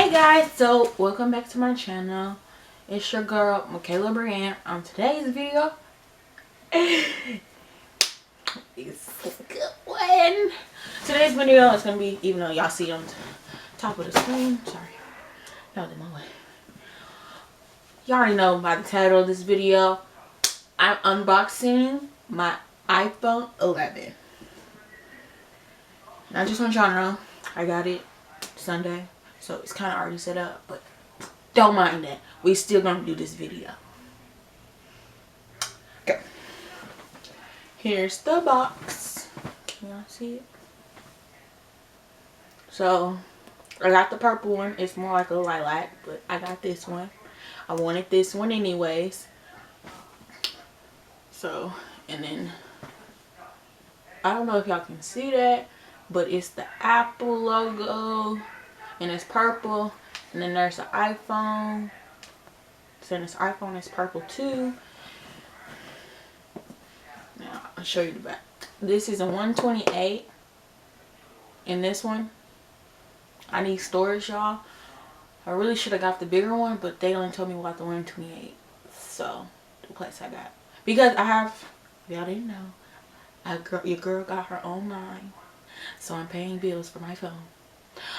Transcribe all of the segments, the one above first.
Hey guys, so welcome back to my channel. It's your girl Michaela Brienne. On today's video it's a good one. Today's video is gonna be, even though y'all see on top of the screen, sorry, that was in my way. You already know by the title of this video, I'm unboxing my iPhone 11. I just want y'all to know I got it Sunday, so it's kind of already set up, but don't mind that. We still gonna do this video. Okay. Here's the box. Can y'all see it? So I got the purple one. It's more like a lilac, but I got this one. I wanted this one anyways. So, and then I don't know if y'all can see that, but it's the Apple logo and it's purple. And then there's the iPhone. So this iPhone is purple too. Now I'll show you the back. This is a 128. And this one, I need storage, y'all. I really should have got the bigger one, but they only told me about the 128. So the place I got, because I have, y'all didn't know, your girl got her own line, so I'm paying bills for my phone.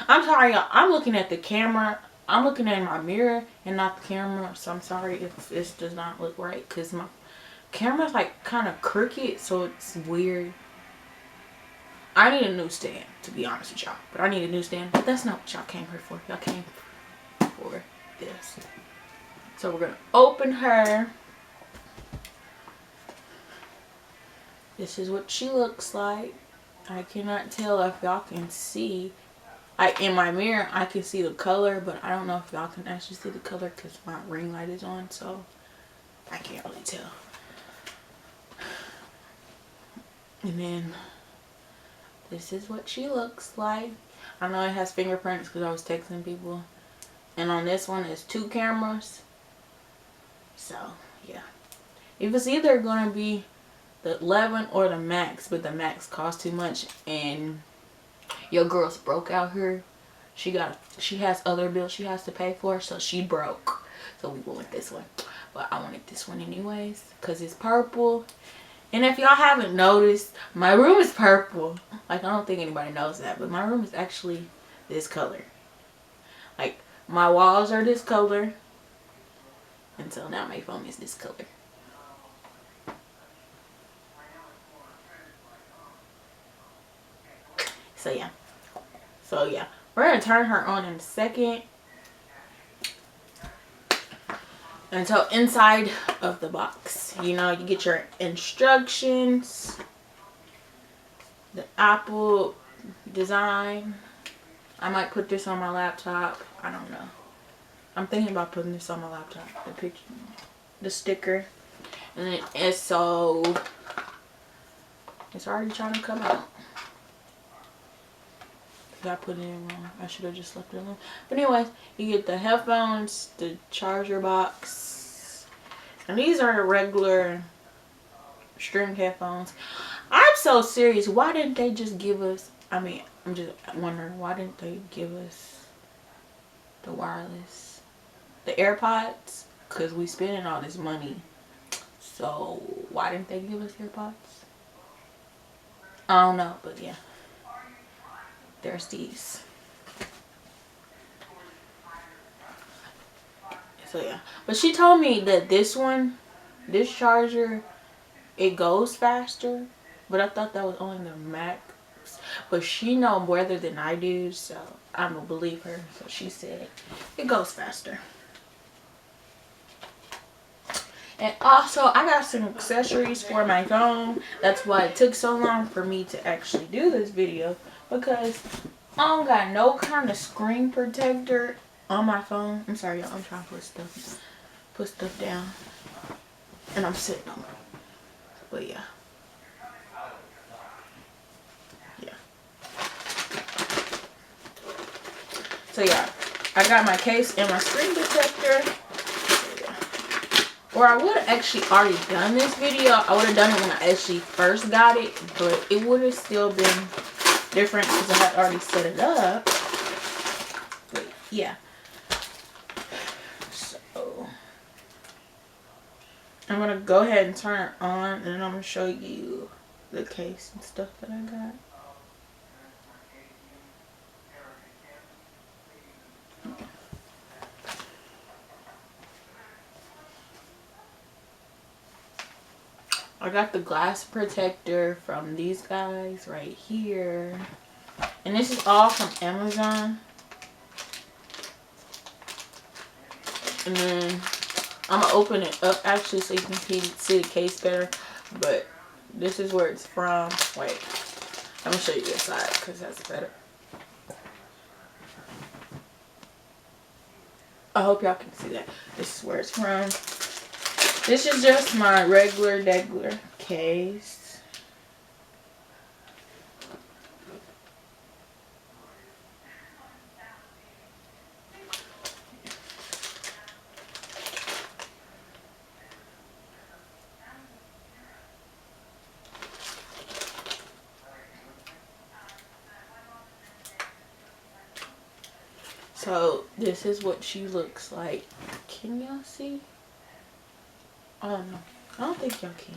I'm sorry, y'all. I'm looking at the camera. I'm looking at my mirror and not the camera. So I'm sorry if this does not look right, because my camera's like kind of crooked, so it's weird. I need a new stand, to be honest with y'all. But I need a new stand. But that's not what y'all came here for. Y'all came for this. So we're going to open her. This is what she looks like. I cannot tell if y'all can see. In my mirror, I can see the color, but I don't know if y'all can actually see the color because my ring light is on, so I can't really tell. And then this is what she looks like. I know it has fingerprints because I was texting people. And on this one, it's 2 cameras. So, yeah. It was either going to be the 11 or the Max, but the Max cost too much, and your girl's broke out here. She has other bills she has to pay for, so she broke. So we went with this one. But I wanted this one anyways because it's purple. And if y'all haven't noticed, my room is purple. Like, I don't think anybody knows that, but my room is actually this color. Like, my walls are this color. Until now, my phone is this color. So yeah, we're gonna turn her on in a second. And so inside of the box, you know, you get your instructions, the Apple design. I might put this on my laptop. I don't know. I'm thinking about putting this on my laptop. The picture, the sticker, and then it's already trying to come out. I put it in wrong. I should have just left it alone. But anyways, you get the headphones, the charger box, and these are the regular string headphones. I'm so serious. Why didn't they just give us, I'm just wondering, why didn't they give us the wireless, the AirPods? Because we spending all this money. So why didn't they give us AirPods? I don't know, but yeah. There's these. So yeah, but she told me that this charger, it goes faster, but I thought that was only the Max. But she knows better than I do, so I'm gonna believe her. So she said it goes faster. And also, I got some accessories for my phone. That's why it took so long for me to actually do this video, because I don't got no kind of screen protector on my phone. I'm sorry, y'all. I'm trying to put stuff down, and I'm sitting on it. But yeah. So yeah, I got my case and my screen protector. Or I would have actually already done this video. I would have done it when I actually first got it, but it would have still been different because I had already set it up. But yeah, I'm gonna go ahead and turn it on, and then I'm gonna show you the case and stuff that I got. I got the glass protector from these guys right here. And this is all from Amazon. And then I'm going to open it up actually so you can see the case better. But this is where it's from. Wait. I'm going to show you this side because that's better. I hope y'all can see that. This is where it's from. This is just my regular case. So this is what she looks like. Can y'all see? I don't know. I don't think y'all can.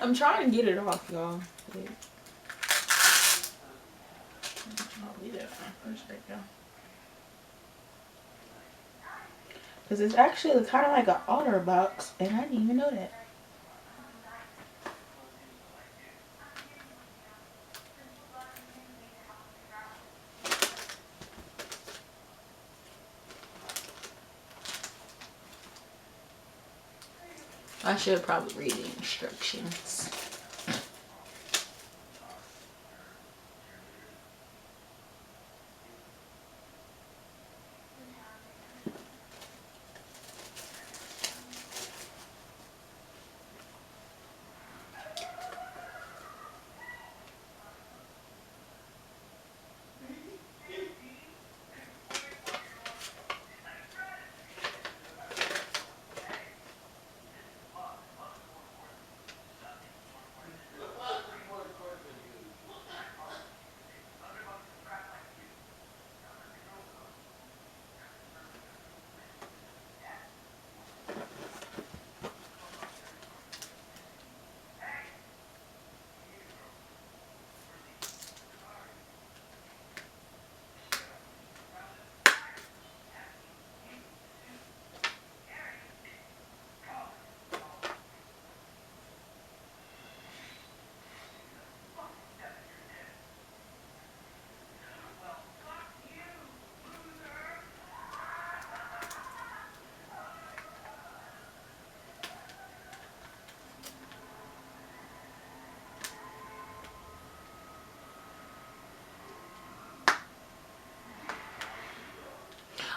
I'm trying to get it off, y'all. I'll leave that for a second. Because it's actually kind of like an otter box, and I didn't even know that. I should probably read the instructions.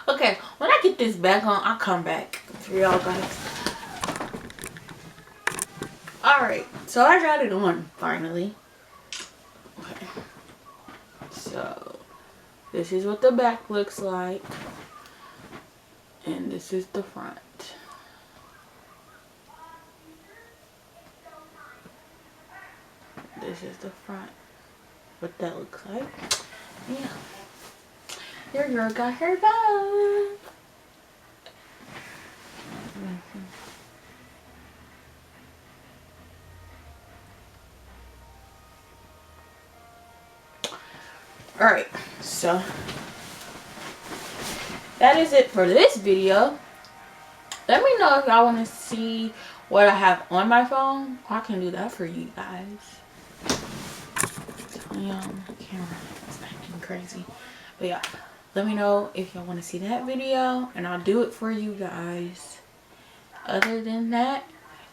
Okay, when I get this back on, I'll come back for y'all guys. Alright, so I got it on finally. Okay. So, this is what the back looks like. And this is the front. This is the front. What that looks like. Yeah. Your girl got her bone. Alright, so that is it for this video. Let me know if y'all want to see what I have on my phone. I can do that for you guys. Camera is acting crazy. But yeah. Let me know if y'all want to see that video, and I'll do it for you guys. Other than that,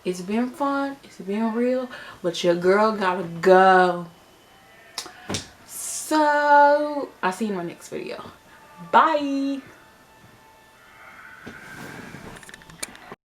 it's been fun. It's been real. But your girl gotta go. So, I'll see you in my next video. Bye.